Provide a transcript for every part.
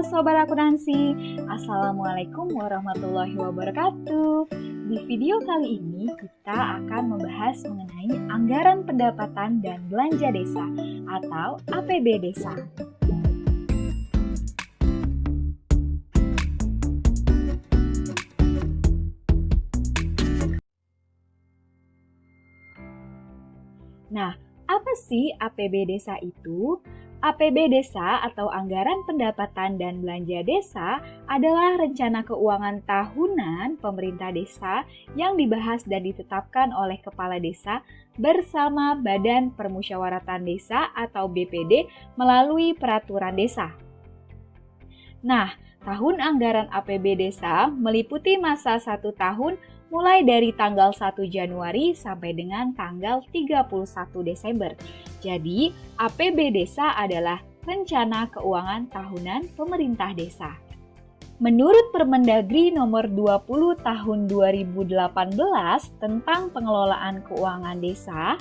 Sobat Akuntansi, Assalamualaikum warahmatullahi wabarakatuh. Di video kali ini kita akan membahas mengenai anggaran pendapatan dan belanja desa atau APB desa. Nah, apa sih APB desa itu? APB desa atau anggaran pendapatan dan belanja desa adalah rencana keuangan tahunan pemerintah desa yang dibahas dan ditetapkan oleh kepala desa bersama Badan Permusyawaratan Desa atau BPD melalui peraturan desa. Nah, tahun anggaran APB desa meliputi masa 1 tahun mulai dari tanggal 1 Januari sampai dengan tanggal 31 Desember. Jadi, APB desa adalah rencana keuangan tahunan pemerintah desa. Menurut Permendagri nomor 20 tahun 2018 tentang pengelolaan keuangan desa,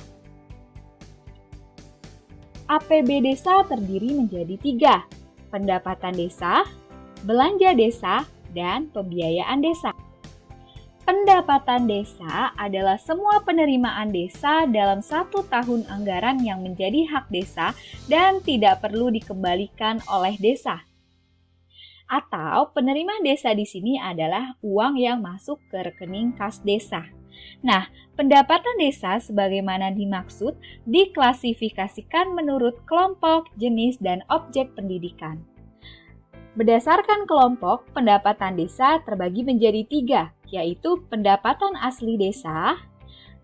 APB desa terdiri menjadi 3, pendapatan desa, belanja desa, dan pembiayaan desa. Pendapatan desa adalah semua penerimaan desa dalam 1 tahun anggaran yang menjadi hak desa dan tidak perlu dikembalikan oleh desa. Atau penerima desa di sini adalah uang yang masuk ke rekening kas desa. Nah, pendapatan desa sebagaimana dimaksud diklasifikasikan menurut kelompok, jenis, dan objek pendidikan. Berdasarkan kelompok, pendapatan desa terbagi menjadi 3, yaitu pendapatan asli desa,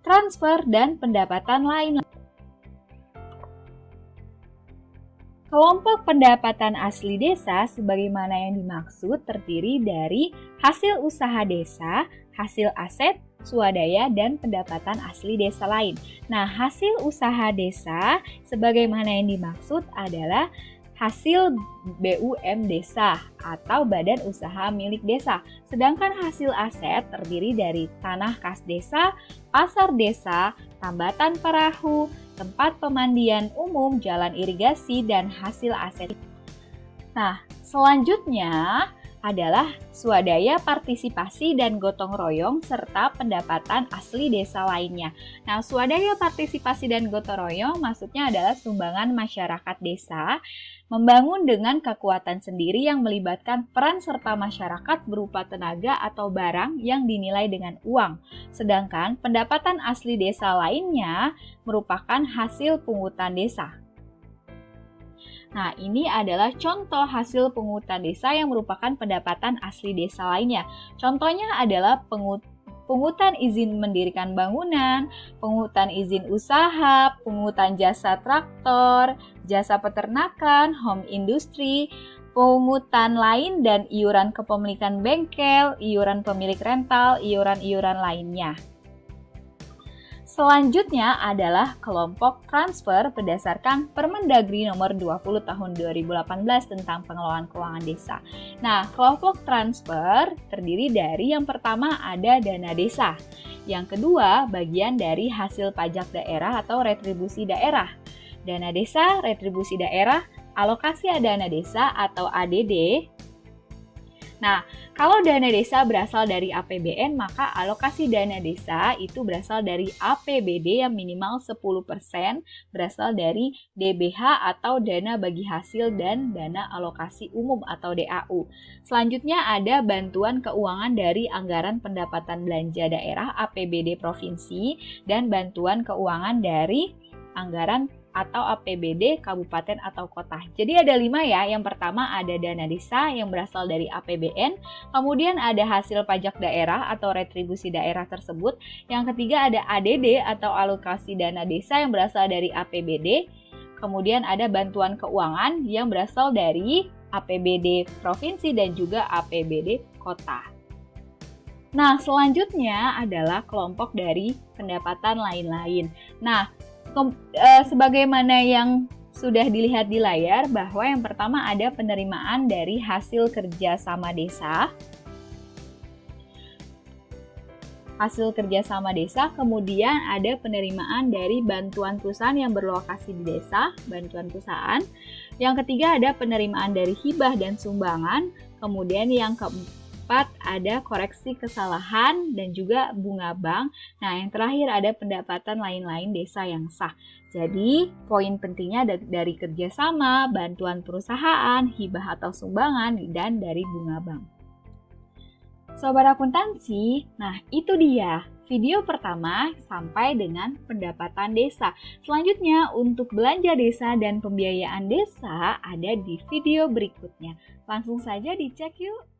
transfer, dan pendapatan lain. Kelompok pendapatan asli desa sebagaimana yang dimaksud terdiri dari hasil usaha desa, hasil aset, swadaya, dan pendapatan asli desa lain. Nah, hasil usaha desa sebagaimana yang dimaksud adalah hasil BUM desa atau badan usaha milik desa. Sedangkan hasil aset terdiri dari tanah kas desa, pasar desa, tambatan perahu, tempat pemandian umum, jalan irigasi, dan hasil aset. Nah, selanjutnya adalah swadaya partisipasi dan gotong royong serta pendapatan asli desa lainnya. Nah, swadaya partisipasi dan gotong royong maksudnya adalah sumbangan masyarakat desa membangun dengan kekuatan sendiri yang melibatkan peran serta masyarakat berupa tenaga atau barang yang dinilai dengan uang. Sedangkan pendapatan asli desa lainnya merupakan hasil pungutan desa. Nah, ini adalah contoh hasil pungutan desa yang merupakan pendapatan asli desa lainnya. Contohnya adalah pungutan izin mendirikan bangunan, pungutan izin usaha, pungutan jasa traktor, jasa peternakan, home industry, pungutan lain, dan iuran kepemilikan bengkel, iuran pemilik rental, iuran-iuran lainnya. Selanjutnya adalah kelompok transfer berdasarkan Permendagri nomor 20 tahun 2018 tentang pengelolaan keuangan desa. Nah, kelompok transfer terdiri dari yang pertama ada dana desa. Yang kedua, bagian dari hasil pajak daerah atau retribusi daerah. Dana desa, retribusi daerah, alokasi dana desa atau ADD. Nah, kalau dana desa berasal dari APBN, maka alokasi dana desa itu berasal dari APBD yang minimal 10% berasal dari DBH atau dana bagi hasil dan dana alokasi umum atau DAU. Selanjutnya ada bantuan keuangan dari anggaran pendapatan belanja daerah APBD provinsi dan bantuan keuangan dari anggaran atau APBD kabupaten atau kota. Jadi ada 5 ya. Yang pertama ada dana desa yang berasal dari APBN, kemudian ada hasil pajak daerah atau retribusi daerah tersebut. Yang ketiga ada ADD atau alokasi dana desa yang berasal dari APBD. Kemudian ada bantuan keuangan yang berasal dari APBD provinsi dan juga APBD kota. Nah, selanjutnya adalah kelompok dari pendapatan lain-lain. Nah, sebagaimana yang sudah dilihat di layar bahwa yang pertama ada penerimaan dari hasil kerja sama desa. Kemudian ada penerimaan dari bantuan perusahaan yang berlokasi di desa, bantuan perusahaan. Yang ketiga ada penerimaan dari hibah dan sumbangan. Kemudian yang keempat ada koreksi kesalahan dan juga bunga bank. Nah, yang terakhir ada pendapatan lain-lain desa yang sah. Jadi, poin pentingnya dari kerjasama, bantuan perusahaan, hibah atau sumbangan, dan dari bunga bank. Sobat akuntansi, nah itu dia video pertama sampai dengan pendapatan desa. Selanjutnya untuk belanja desa dan pembiayaan desa ada di video berikutnya. Langsung saja dicek yuk.